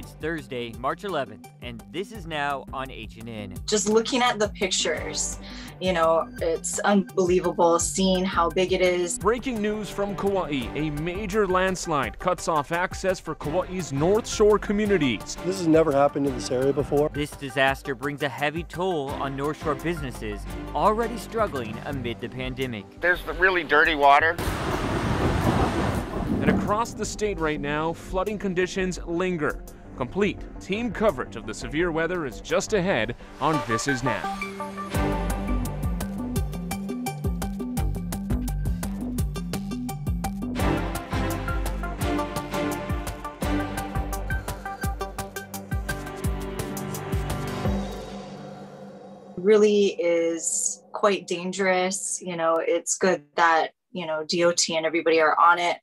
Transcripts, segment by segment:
It's Thursday, March 11th, and this is now on HNN. Just looking at the pictures, you know, it's unbelievable seeing how big it is. Breaking news from Kauai. A major landslide cuts off access for Kauai's North Shore communities. This has never happened in this area before. This disaster brings a heavy toll on North Shore businesses already struggling amid the pandemic. There's really dirty water. And across the state right now, flooding conditions linger. Complete team coverage of the severe weather is just ahead on This Is Now. Really is quite dangerous. You know, it's good that, you know, DOT and everybody are on it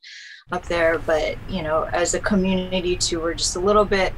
up there, but, you know, as a community too, we're just a little bit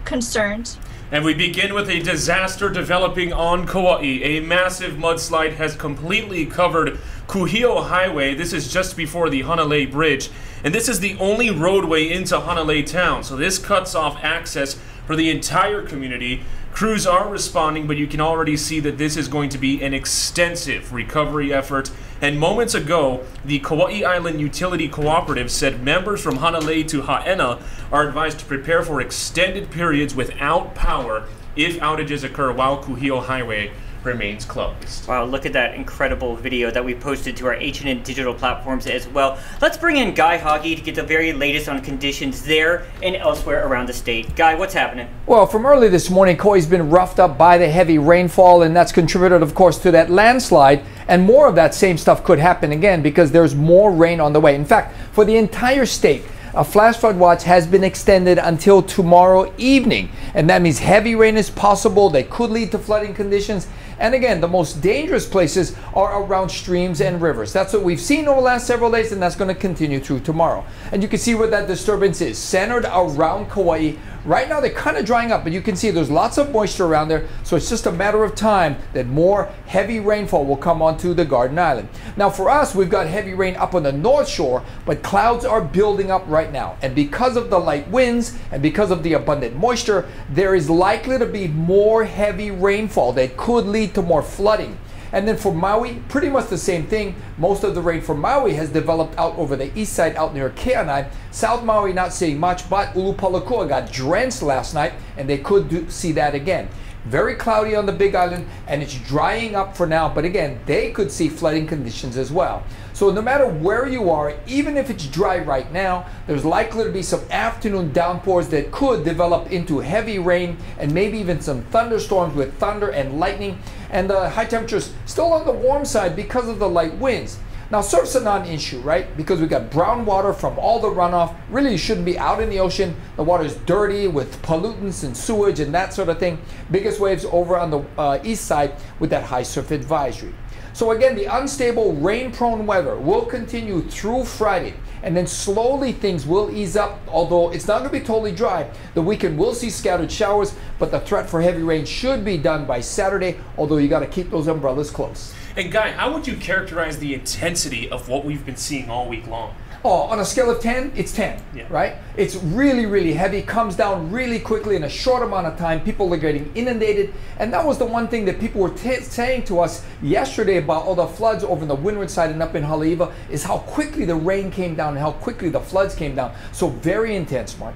concerned. And we begin with a disaster developing on Kauai. A massive mudslide has completely covered Kuhio Highway. This is just before the Hanalei Bridge, and this is the only roadway into Hanalei town, so this cuts off access for the entire community. Crews are responding, but you can already see that this is going to be an extensive recovery effort. And moments ago, the Kauai Island Utility Cooperative said members from Hanalei to Haena are advised to prepare for extended periods without power if outages occur while Kuhio Highway remains closed. Wow, look at that incredible video that we posted to our HNN digital platforms as well. Let's bring in Guy Hoggy to get the very latest on conditions there and elsewhere around the state. Guy, what's happening? Well, from early this morning, Kauai's been roughed up by the heavy rainfall, and that's contributed, of course, to that landslide. And more of that same stuff could happen again because there's more rain on the way. In fact, for the entire state, a flash flood watch has been extended until tomorrow evening. And that means heavy rain is possible. They could lead to flooding conditions. And again, the most dangerous places are around streams and rivers. That's what we've seen over the last several days, and that's going to continue through tomorrow. And you can see where that disturbance is, centered around Kauai. Right now, they're kind of drying up, but you can see there's lots of moisture around there. So it's just a matter of time that more heavy rainfall will come onto the Garden Island. Now, for us, we've got heavy rain up on the North Shore, but clouds are building up right now. And because of the light winds and because of the abundant moisture, there is likely to be more heavy rainfall that could lead to more flooding. And then for Maui, pretty much the same thing. Most of the rain for Maui has developed out over the east side, out near Keanai. South Maui not seeing much, but Ulupalakua got drenched last night, and they could see that again. Very cloudy on the Big Island, and it's drying up for now, but again, they could see flooding conditions as well. So no matter where you are, even if it's dry right now, there's likely to be some afternoon downpours that could develop into heavy rain and maybe even some thunderstorms with thunder and lightning. And the high temperatures still on the warm side because of the light winds. Now, surf's a non-issue, right? Because we got brown water from all the runoff. Really, you shouldn't be out in the ocean. The water is dirty with pollutants and sewage and that sort of thing. Biggest waves over on the east side with that high surf advisory. So again, the unstable, rain-prone weather will continue through Friday. And then slowly things will ease up, although it's not going to be totally dry. The weekend will see scattered showers, but the threat for heavy rain should be done by Saturday, although you got to keep those umbrellas close. And Guy, how would you characterize the intensity of what we've been seeing all week long? Oh, on a scale of 10, it's 10, yeah. Right? It's really, really heavy, comes down really quickly in a short amount of time. People are getting inundated. And that was the one thing that people were saying to us yesterday about all the floods over on the windward side and up in HALEIWA is how quickly the rain came down and how quickly the floods came down. So very intense, Mark.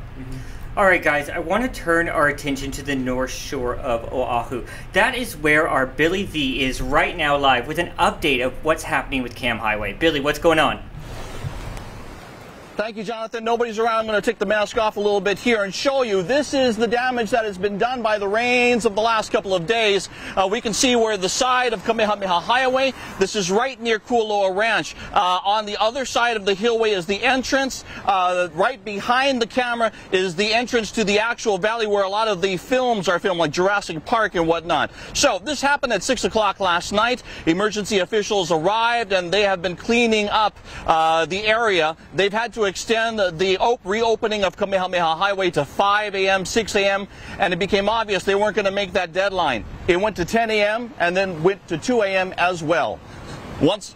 All right, guys, I want to turn our attention to the North Shore of Oahu. That is where our Billy V is right now live with an update of what's happening with Kauai Highway. Billy, what's going on? Thank you, Jonathan. Nobody's around. I'm going to take the mask off a little bit here and show you. This is the damage that has been done by the rains of the last couple of days. We can see where the side of Kamehameha Highway. This is right near Kualoa Ranch. On the other side of the hillway is the entrance. Right behind the camera is the entrance to the actual valley where a lot of the films are filmed, like Jurassic Park and whatnot. So this happened at 6 o'clock last night. Emergency officials arrived and they have been cleaning up the area. They've had to extend the reopening of Kamehameha Highway to 5 a.m., 6 a.m., and it became obvious they weren't going to make that deadline. It went to 10 a.m. and then went to 2 a.m. as well. Once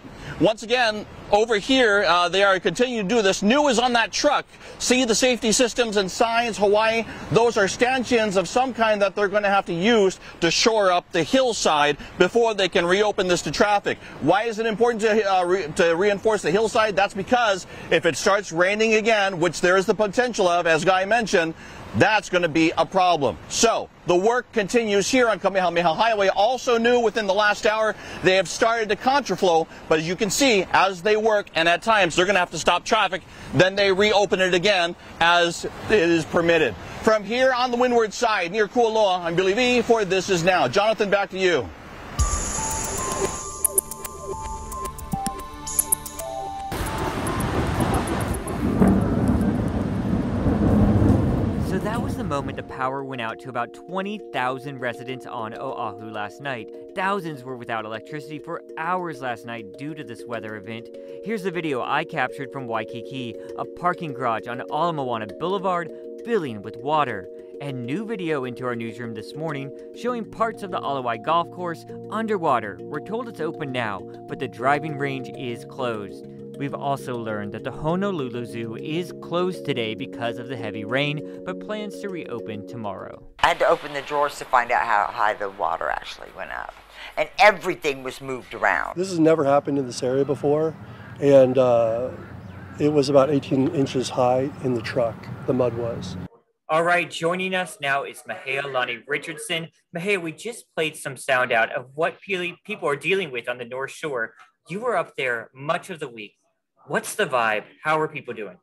again, over here, they are continuing to do this. New is on that truck. See the safety systems and signs, Hawaii. Those are stanchions of some kind that they're going to have to use to shore up the hillside before they can reopen this to traffic. Why is it important to reinforce the hillside? That's because if it starts raining again, which there is the potential of, as Guy mentioned, that's going to be a problem. So the work continues here on Kamehameha Highway. Also new within the last hour, they have started to contraflow, but as you can see, as they work, and at times they're going to have to stop traffic, then they reopen it again as it is permitted. From here on the windward side near Kualoa, I'm Billy V for This Is Now. Jonathan, back to you. So that was the moment the power went out to about 20,000 residents on Oahu last night. Thousands were without electricity for hours last night due to this weather event. Here's the video I captured from Waikiki, a parking garage on Ala Moana Boulevard filling with water. And new video into our newsroom this morning showing parts of the Alawai golf course underwater. We're told it's open now, but the driving range is closed. We've also learned that the Honolulu Zoo is closed today because of the heavy rain, but plans to reopen tomorrow. I had to open the drawers to find out how high the water actually went up. And everything was moved around. This has never happened in this area before, and it was about 18 inches high in the truck, the mud was. All right, joining us now is Mahea Lonnie Richardson. Mahea, we just played some sound out of what people are dealing with on the North Shore. You were up there much of the week. What's the vibe? How are people doing?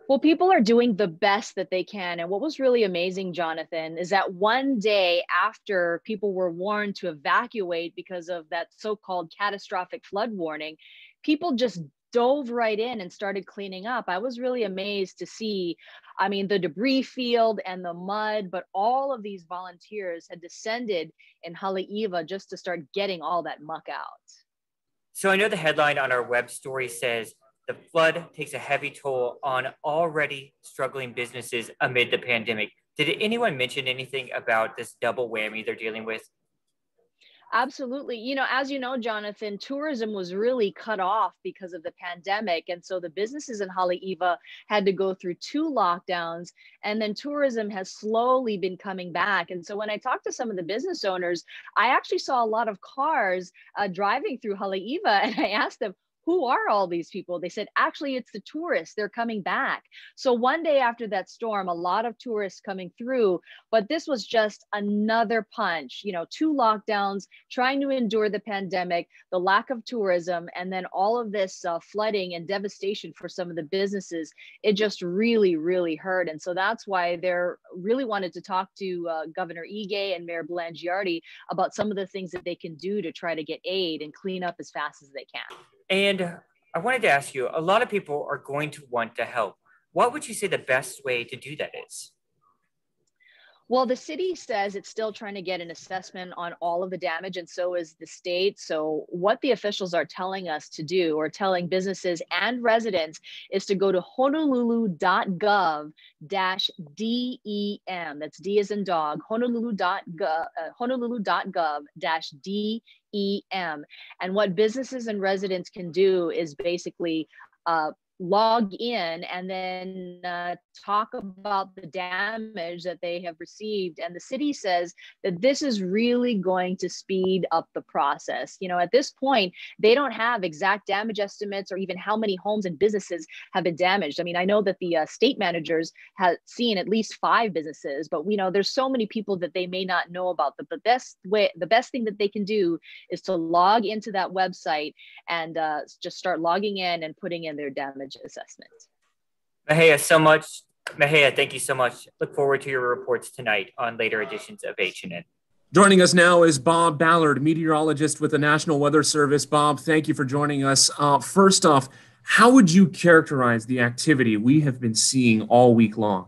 Well, people are doing the best that they can. And what was really amazing, Jonathan, is that one day after people were warned to evacuate because of that so-called catastrophic flood warning, people just dove right in and started cleaning up. I was really amazed to see, I mean, the debris field and the mud, but all of these volunteers had descended in HALEIWA just to start getting all that muck out. So I know the headline on our web story says, the flood takes a heavy toll on already struggling businesses amid the pandemic. Did anyone mention anything about this double whammy they're dealing with? Absolutely. You know, as you know, Jonathan, tourism was really cut off because of the pandemic. And so the businesses in HALEIWA had to go through 2 lockdowns, and then tourism has slowly been coming back. And so when I talked to some of the business owners, I actually saw a lot of cars driving through HALEIWA, and I asked them, who are all these people? They said, actually, it's the tourists. They're coming back. So one day after that storm, a lot of tourists coming through, but this was just another punch, you know, 2 lockdowns, trying to endure the pandemic, the lack of tourism, and then all of this flooding and devastation for some of the businesses. It just really, really hurt. And so that's why they're really wanted to talk to Governor Ige and Mayor Blangiardi about some of the things that they can do to try to get aid and clean up as fast as they can. And I wanted to ask you, a lot of people are going to want to help. What would you say the best way to do that is? Well, the city says it's still trying to get an assessment on all of the damage, and so is the state. So what the officials are telling us to do, or telling businesses and residents, is to go to honolulu.gov-DEM. That's D as in dog, honolulu.gov-DEM. And what businesses and residents can do is basically log in and then talk about the damage that they have received. And the city says that this is really going to speed up the process. You know, at this point, they don't have exact damage estimates or even how many homes and businesses have been damaged. I mean, I know that the state managers have seen at least 5 businesses, but we know there's so many people that they may not know about. The best thing that they can do is to log into that website and just start logging in and putting in their damage assessment. Mahea, thank you so much. Look forward to your reports tonight on later editions of HNN. Joining us now is Bob Ballard, meteorologist with the National Weather Service. Bob, thank you for joining us. First off, how would you characterize the activity we have been seeing all week long?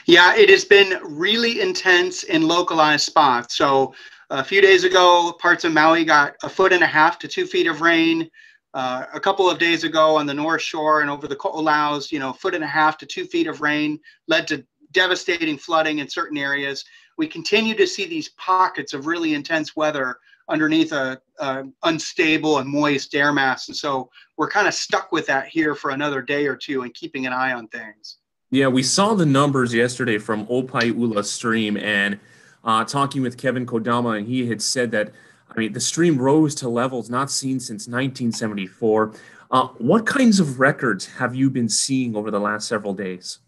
Yeah, it has been really intense in localized spots. So a few days ago, parts of Maui got 1.5 to 2 feet of rain. A couple of days ago on the North Shore and over the Ko'olaus, 1.5 to 2 feet of rain led to devastating flooding in certain areas. We continue to see these pockets of really intense weather underneath a unstable and moist air mass. And so we're kind of stuck with that here for another day or two and keeping an eye on things. Yeah, we saw the numbers yesterday from Opai'ula Stream, and talking with Kevin Kodama, and he had said that, I mean, the stream rose to levels not seen since 1974. What kinds of records have you been seeing over the last several days?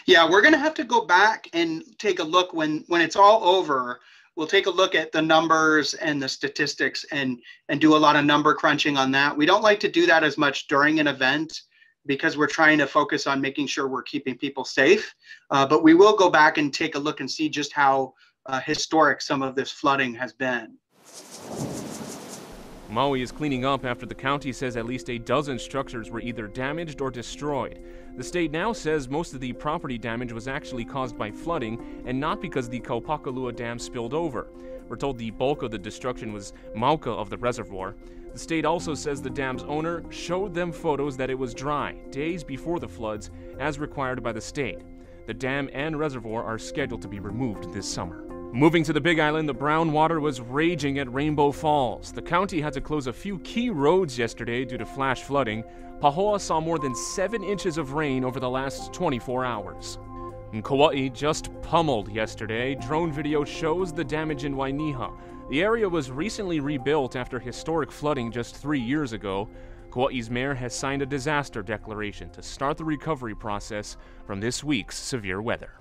Yeah, we're going to have to go back and take a look when it's all over. We'll take a look at the numbers and the statistics and do a lot of number crunching on that. We don't like to do that as much during an event because we're trying to focus on making sure we're keeping people safe. But we will go back and take a look and see just how historic some of this flooding has been. Maui is cleaning up after the county says at least a dozen structures were either damaged or destroyed. The state now says most of the property damage was actually caused by flooding and not because the Kaupakalua Dam spilled over. We're told the bulk of the destruction was Mauka of the reservoir. The state also says the dam's owner showed them photos that it was dry days before the floods, as required by the state. The dam and reservoir are scheduled to be removed this summer. Moving to the Big Island, the brown water was raging at Rainbow Falls. The county had to close a few key roads yesterday due to flash flooding. Pahoa saw more than 7 inches of rain over the last 24 hours. And Kauai just pummeled yesterday. Drone video shows the damage in Wainiha. The area was recently rebuilt after historic flooding just 3 years ago. Kauai's mayor has signed a disaster declaration to start the recovery process from this week's severe weather.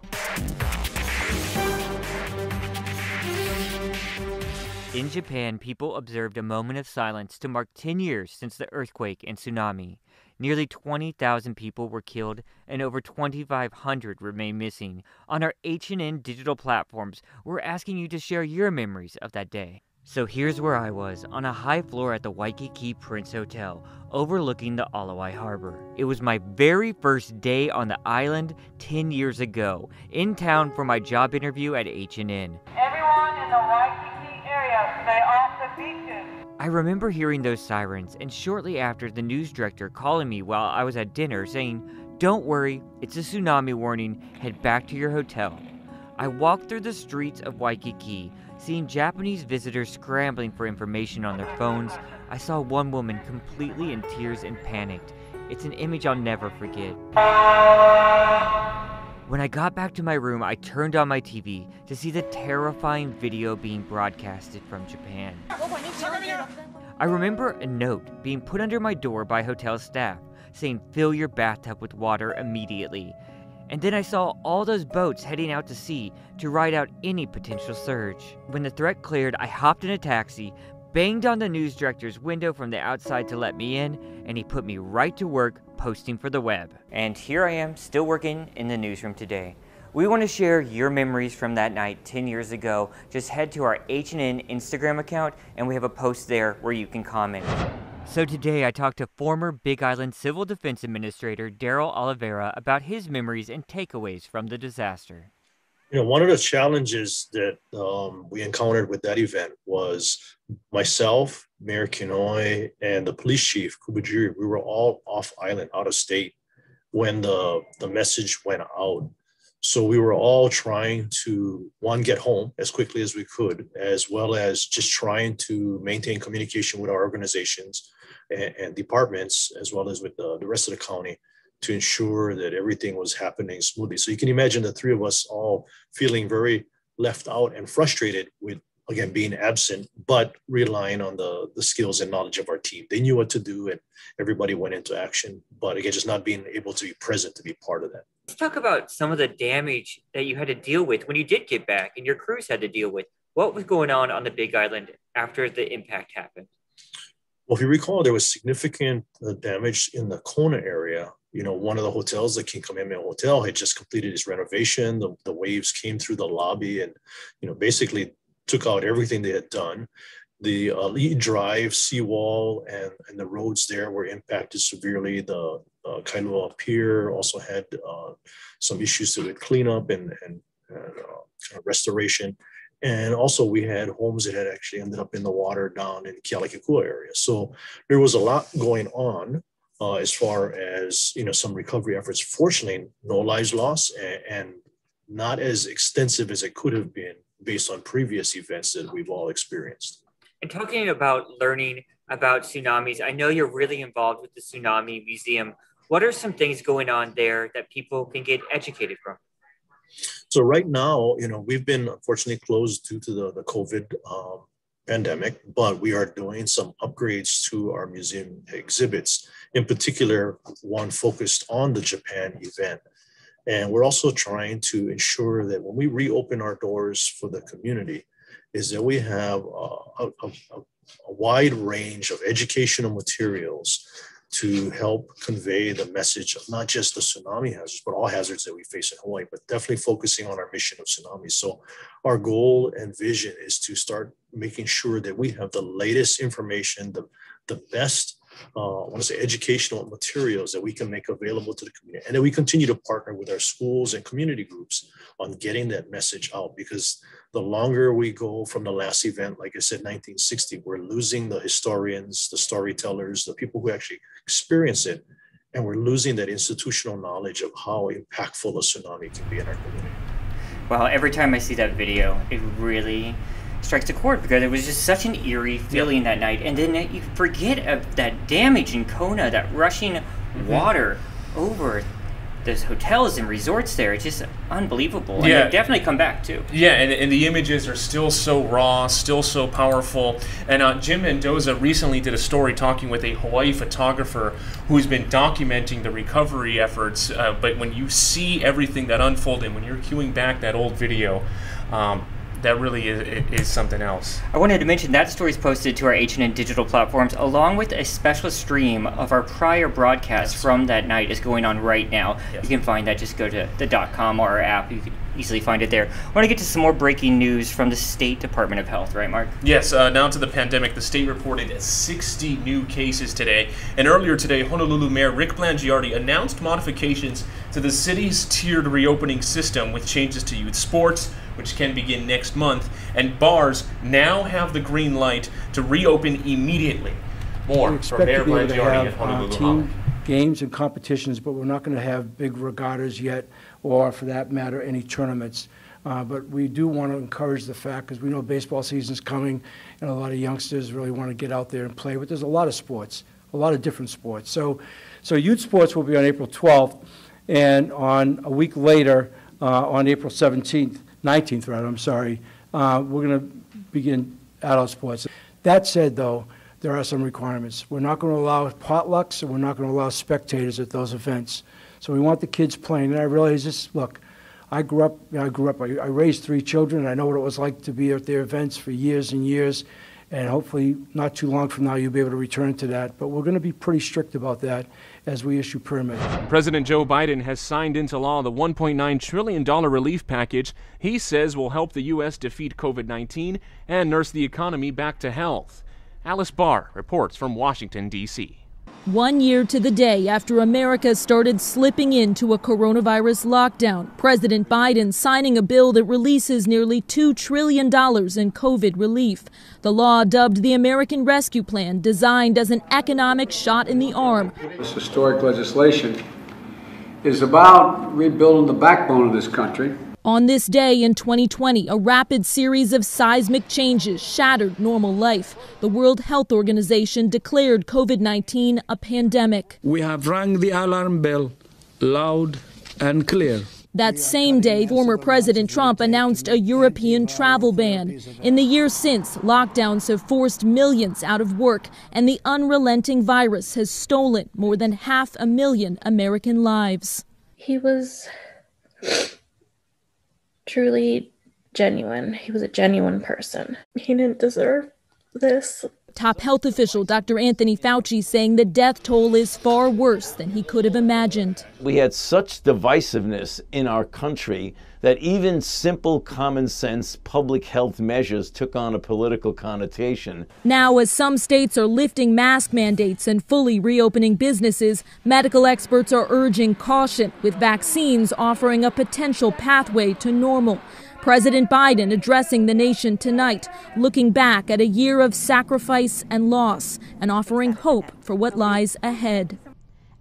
In Japan, people observed a moment of silence to mark 10 years since the earthquake and tsunami. Nearly 20,000 people were killed and over 2,500 remain missing. On our HNN digital platforms, we're asking you to share your memories of that day. So here's where I was, on a high floor at the Waikiki Prince Hotel, overlooking the Alawai Harbor. It was my very first day on the island 10 years ago, in town for my job interview at HNN. Everyone in the Waikiki area, stay off the beaches. I remember hearing those sirens, and shortly after, the news director calling me while I was at dinner saying, "Don't worry, it's a tsunami warning, head back to your hotel." I walked through the streets of Waikiki, seeing Japanese visitors scrambling for information on their phones. I saw one woman completely in tears and panicked. It's an image I'll never forget. When I got back to my room, I turned on my TV to see the terrifying video being broadcasted from Japan. I remember a note being put under my door by hotel staff saying, "Fill your bathtub with water immediately." And then I saw all those boats heading out to sea to ride out any potential surge. When the threat cleared, I hopped in a taxi, banged on the news director's window from the outside to let me in, and he put me right to work posting for the web. And here I am, still working in the newsroom today. We want to share your memories from that night 10 years ago. Just head to our HNN Instagram account, and we have a post there where you can comment. So today I talked to former Big Island Civil Defense Administrator Daryl Oliveira about his memories and takeaways from the disaster. You know, one of the challenges that we encountered with that event was myself, Mayor Kinoi, and the police chief, Kubajiri. We were all off island, out of state, when the message went out. So we were all trying to, one, get home as quickly as we could, as well as just trying to maintain communication with our organizations and departments, as well as with the rest of the county, to ensure that everything was happening smoothly. So you can imagine the three of us all feeling very left out and frustrated with, again, being absent, but relying on the skills and knowledge of our team. They knew what to do and everybody went into action, but again, just not being able to be present to be part of that. Let's talk about some of the damage that you had to deal with when you did get back and your crews had to deal with. What was going on the Big Island after the impact happened? Well, if you recall, there was significant damage in the Kona area. You know, one of the hotels, the King Kamehameha Hotel, had just completed its renovation. The waves came through the lobby and, you know, basically took out everything they had done. The Lee Drive seawall and the roads there were impacted severely. The Kailua Pier also had some issues with cleanup and restoration. And also we had homes that had actually ended up in the water down in Kealakekua area. So there was a lot going on as far as, you know, some recovery efforts. Fortunately, no lives lost and not as extensive as it could have been based on previous events that we've all experienced. And talking about learning about tsunamis, I know you're really involved with the Tsunami Museum. What are some things going on there that people can get educated from? So right now, we've been unfortunately closed due to the COVID pandemic, but we are doing some upgrades to our museum exhibits, in particular, one focused on the Japan event. And we're also trying to ensure that when we reopen our doors for the community, is that we have a wide range of educational materials to help convey the message of not just the tsunami hazards, but all hazards that we face in Hawaii, but definitely focusing on our mission of tsunamis. So our goal and vision is to start making sure that we have the latest information, the best educational materials that we can make available to the community, and that we continue to partner with our schools and community groups on getting that message out, because the longer we go from the last event, like I said, 1960, we're losing the historians, the storytellers, the people who actually experience it, and we're losing that institutional knowledge of how impactful a tsunami can be in our community. Well, every time I see that video, it really strikes a chord, because it was just such an eerie feeling that night. And then you forget of that damage in Kona, that rushing water over those hotels and resorts there. It's just unbelievable. And they definitely come back too. Yeah, and the images are still so raw, still so powerful. And Jim Mendoza recently did a story talking with a Hawaii photographer who's been documenting the recovery efforts. But when you see everything that unfolded, when you're queuing back that old video, that really is something else. I wanted to mention that story is posted to our HNN digital platforms, along with a special stream of our prior broadcast from that night is going on right now. You can find that, just go to the .com or our app. You can easily find it there. I want to get to some more breaking news from the State Department of Health, right, Mark? Yes, now to the pandemic. The state reported 60 new cases today. And earlier today, Honolulu Mayor Rick Blangiardi announced modifications to the city's tiered reopening system with changes to youth sports, which can begin next month, and bars now have the green light to reopen immediately. More from Mayor Blangiardi at Honolulu Hall. Games and competitions, but we're not going to have big regattas yet, or for that matter, any tournaments. But we do want to encourage the fact, because we know baseball season's coming, and a lot of youngsters really want to get out there and play. But there's a lot of sports, a lot of different sports. So youth sports will be on April 12th, and on a week later, on April 19th, we're going to begin adult sports. That said, though, there are some requirements. We're not going to allow potlucks, and we're not going to allow spectators at those events. So we want the kids playing. And I realize this, look, I raised 3 children, and I know what it was like to be at their events for years and years. And hopefully not too long from now you'll be able to return to that. But we're going to be pretty strict about that as we issue permits. President Joe Biden has signed into law the $1.9 trillion relief package he says will help the U.S. defeat COVID-19 and nurse the economy back to health. Alice Barr reports from Washington, D.C. 1 year to the day after America started slipping into a coronavirus lockdown, President Biden signing a bill that releases nearly $2 trillion in COVID relief. The law, dubbed the American Rescue Plan, designed as an economic shot in the arm. This historic legislation is about rebuilding the backbone of this country. On this day in 2020, a rapid series of seismic changes shattered normal life. The World Health Organization declared COVID-19 a pandemic. We have rang the alarm bell loud and clear. That same day, former President Trump announced a European travel ban. In the years since, lockdowns have forced millions out of work, and the unrelenting virus has stolen more than 500,000 American lives. He was truly genuine. He was a genuine person. He didn't deserve this. Top health official Dr. Anthony Fauci saying the death toll is far worse than he could have imagined. We had such divisiveness in our country that even simple common sense public health measures took on a political connotation. Now, as some states are lifting mask mandates and fully reopening businesses, medical experts are urging caution, with vaccines offering a potential pathway to normal. President Biden addressing the nation tonight, looking back at a year of sacrifice and loss and offering hope for what lies ahead.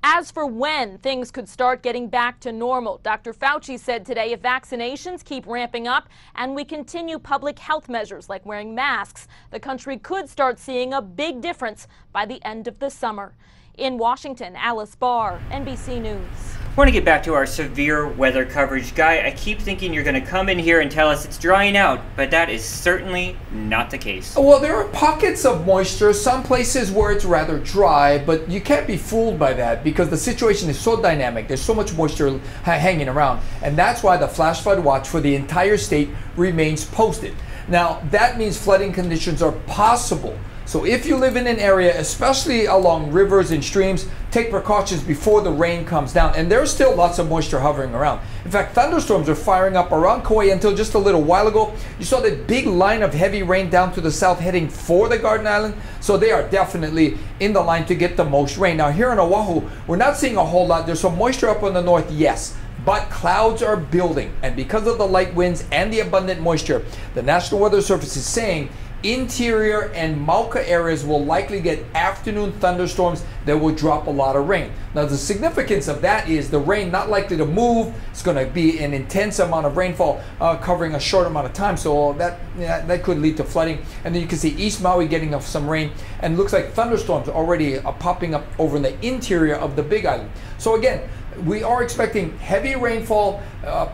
As for when things could start getting back to normal, Dr. Fauci said today if vaccinations keep ramping up and we continue public health measures like wearing masks, the country could start seeing a big difference by the end of the summer. In Washington, Alice Barr, NBC News. I want to get back to our severe weather coverage. Guy, I keep thinking you're going to come in here and tell us it's drying out, but that is certainly not the case. Well, there are pockets of moisture, some places where it's rather dry, but you can't be fooled by that because the situation is so dynamic. There's so much moisture hanging around, and that's why the flash flood watch for the entire state remains posted. Now, that means flooding conditions are possible. So if you live in an area, especially along rivers and streams, take precautions before the rain comes down. And there's still lots of moisture hovering around. In fact, thunderstorms are firing up around Kauai until just a little while ago. You saw that big line of heavy rain down to the south heading for the Garden Island. So they are definitely in the line to get the most rain. Now here in Oahu, we're not seeing a whole lot. There's some moisture up on the north, yes. But clouds are building. And because of the light winds and the abundant moisture, the National Weather Service is saying interior and Mauka areas will likely get afternoon thunderstorms that will drop a lot of rain. Now the significance of that is the rain not likely to move. It's going to be an intense amount of rainfall covering a short amount of time, so that could lead to flooding. And then you can see East Maui getting some rain, and it looks like thunderstorms already popping up over in the interior of the Big Island. So again, we are expecting heavy rainfall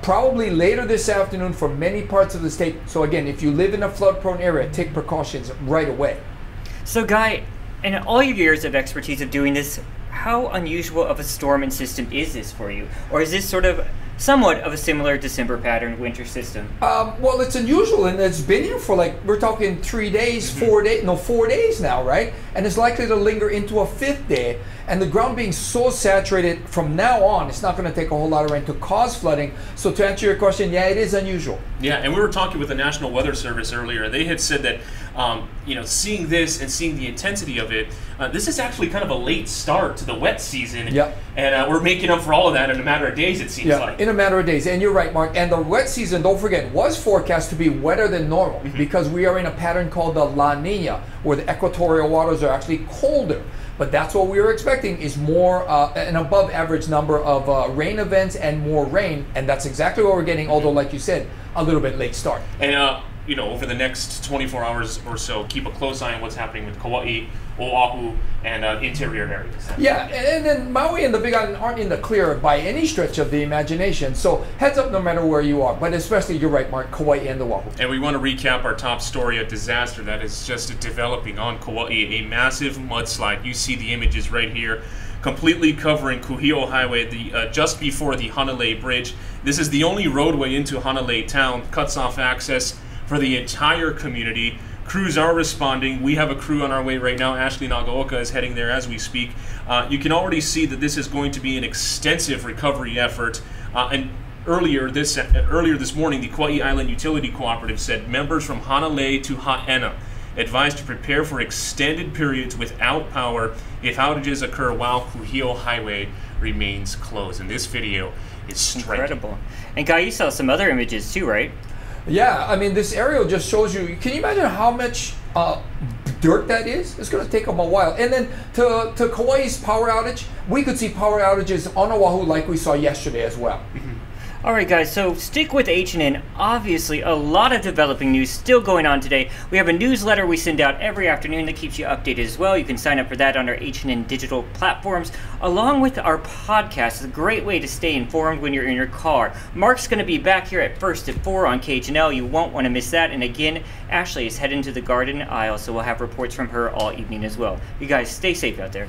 probably later this afternoon for many parts of the state. So again, if you live in a flood-prone area, take precautions right away. So Guy, in all your years of expertise of doing this, how unusual of a storm and system is this for you? Or is this sort of somewhat of a similar December pattern winter system? Well, it's unusual, and it's been here for we're talking 3 days, 4 days, no, 4 days now, right? And it's likely to linger into a 5th day. And the ground being so saturated from now on, it's not going to take a whole lot of rain to cause flooding. So to answer your question, yeah, it is unusual. Yeah, and we were talking with the National Weather Service earlier. They had said that, seeing this and seeing the intensity of it, this is actually kind of a late start to the wet season. Yeah. And we're making up for all of that in a matter of days, it seems like. In a matter of days. And you're right, Mark. And the wet season, don't forget, was forecast to be wetter than normal because we are in a pattern called the La Nina, where the equatorial waters are actually colder. But that's what we were expecting, is more an above average number of rain events and more rain. And that's exactly what we're getting, although, like you said, a little bit late start. And, over the next 24 hours or so, keep a close eye on what's happening with Kauai, Oahu, and interior areas. Yeah, and then Maui and the Big Island aren't in the clear by any stretch of the imagination. So heads up no matter where you are, but especially, you're right, Mark, Kauai and Oahu. And we want to recap our top story, a disaster that is just developing on Kauai, a massive mudslide. You see the images right here, completely covering Kuhio Highway just before the Hanalei Bridge. This is the only roadway into Hanalei town, cuts off access for the entire community. Crews are responding. We have a crew on our way right now. Ashley Nagaoka is heading there as we speak. You can already see that this is going to be an extensive recovery effort. And earlier this morning, the Kauai Island Utility Cooperative said members from Hanalei to Haena advised to prepare for extended periods without power if outages occur while Kuhio Highway remains closed. And this video is striking. Incredible. And Guy, you saw some other images too, right? Yeah, I mean, this aerial just shows you, can you imagine how much dirt that is? It's going to take them a while. And then to Kauai's power outage, we could see power outages on Oahu like we saw yesterday as well. All right, guys, so stick with H&N. Obviously, a lot of developing news still going on today. We have a newsletter we send out every afternoon that keeps you updated as well. You can sign up for that on our H&N digital platforms, along with our podcast. It's a great way to stay informed when you're in your car. Mark's going to be back here at first at 4 on KHNL. You won't want to miss that. And again, Ashley is heading to the Garden Isle, so we'll have reports from her all evening as well. You guys stay safe out there.